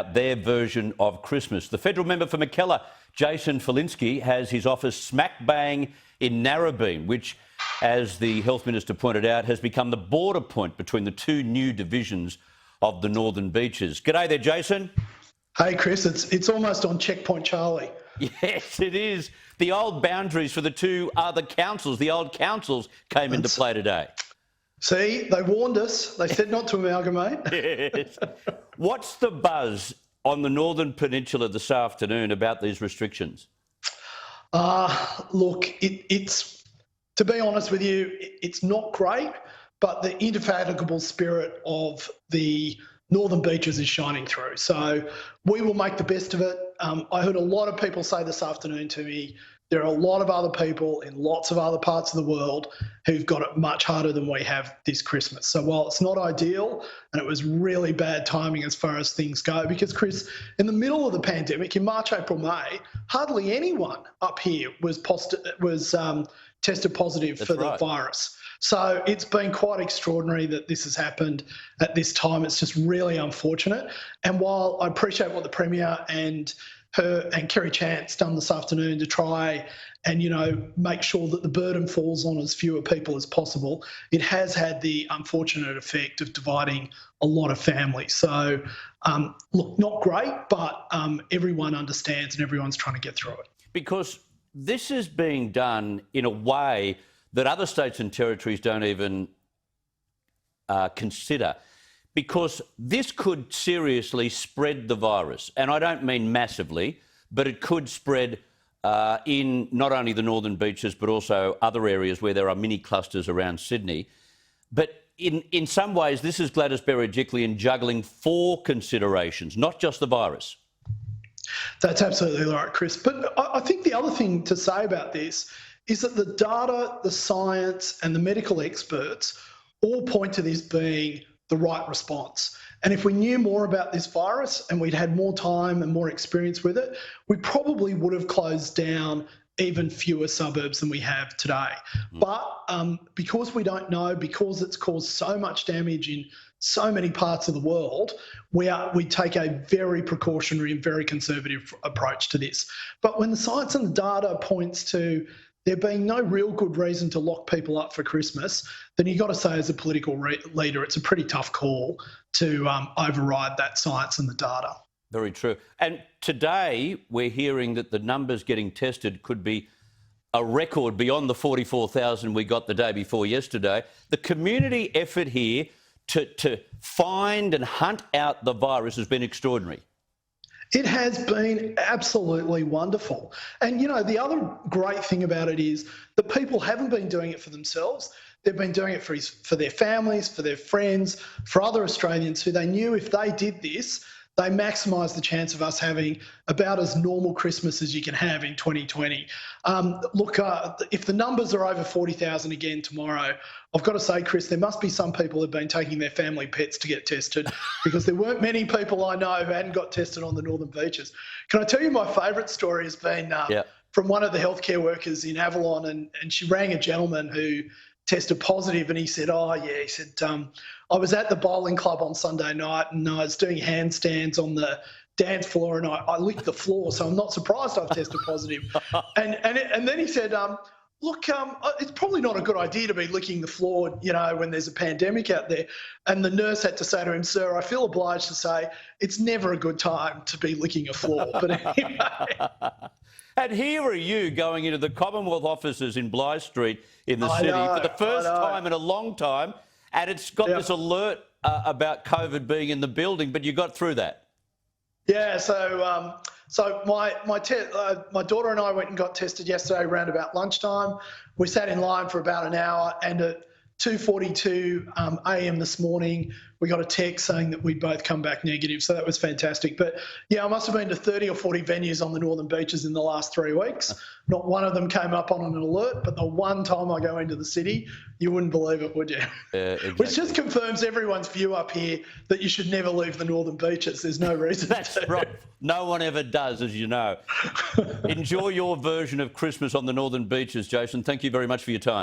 about their version of Christmas. The federal member for Mackellar, Jason Falinski, has his office smack bang in Narrabeen, which, as the Health Minister pointed out, has become the border point between the two new divisions of the Northern Beaches. G'day there, Jason. Hey, Chris, it's almost on Checkpoint Charlie. Yes, it is. The old boundaries for the two other councils, the old councils, came into play today. See, they warned us. They said not to amalgamate. Yes. What's the buzz on the Northern Peninsula this afternoon about these restrictions? Look, it's to be honest with you, it's not great, but the indefatigable spirit of the Northern Beaches is shining through. So we will make the best of it. I heard a lot of people say this afternoon to me, there are a lot of other people in lots of other parts of the world who've got it much harder than we have this Christmas. So while it's not ideal, and it was really bad timing as far as things go, because Chris, in the middle of the pandemic, in March, April, May, hardly anyone up here was tested positive for the virus. So it's been quite extraordinary that this has happened at this time. It's just really unfortunate. And while I appreciate what the Premier and her and Kerry Chant's done this afternoon to try and, make sure that the burden falls on as fewer people as possible, it has had the unfortunate effect of dividing a lot of families. So, look, not great, but everyone understands and everyone's trying to get through it. Because this is being done in a way that other states and territories don't even consider, because this could seriously spread the virus. And I don't mean massively, but it could spread in not only the Northern Beaches, but also other areas where there are mini clusters around Sydney. But in some ways, this is Gladys Berejiklian juggling four considerations, not just the virus. That's absolutely right, Chris. But I think the other thing to say about this is that the data, the science and the medical experts all point to this being the right response. And if we knew more about this virus and we'd had more time and more experience with it, we probably would have closed down even fewer suburbs than we have today. But because we don't know, because it's caused so much damage in so many parts of the world, we take a very precautionary and very conservative approach to this. But when the science and the data points to there being no real good reason to lock people up for Christmas, then you've got to say as a political leader, it's a pretty tough call to override that science and the data. Very true. And today we're hearing that the numbers getting tested could be a record beyond the 44,000 we got the day before yesterday. The community effort here to find and hunt out the virus has been extraordinary. It has been absolutely wonderful. And, the other great thing about it is that people haven't been doing it for themselves. They've been doing it for their families, for their friends, for other Australians who they knew if they did this, they maximise the chance of us having about as normal Christmas as you can have in 2020. If the numbers are over 40,000 again tomorrow, I've got to say, Chris, there must be some people who've been taking their family pets to get tested because there weren't many people I know who hadn't got tested on the Northern Beaches. Can I tell you my favourite story has been from one of the healthcare workers in Avalon, and she rang a gentleman who tested positive, and he said, I was at the bowling club on Sunday night and I was doing handstands on the dance floor and I licked the floor, so I'm not surprised I've tested positive. and then he said, it's probably not a good idea to be licking the floor, when there's a pandemic out there. And the nurse had to say to him, sir, I feel obliged to say it's never a good time to be licking a floor. But anyway. And here are you going into the Commonwealth offices in Blythe Street in the city for the first time in a long time, and it's got this alert about COVID being in the building, but you got through that. Yeah, so my daughter and I went and got tested yesterday around about lunchtime. We sat in line for about an hour, and at 2:42 a.m. this morning, we got a text saying that we'd both come back negative. So that was fantastic. But yeah, I must have been to 30 or 40 venues on the Northern Beaches in the last 3 weeks. Not one of them came up on an alert, but the one time I go into the city, you wouldn't believe it, would you? Exactly. Which just confirms everyone's view up here that you should never leave the Northern Beaches. There's no reason That's to. right. No one ever does, as you know. Enjoy your version of Christmas on the Northern Beaches, Jason. Thank you very much for your time.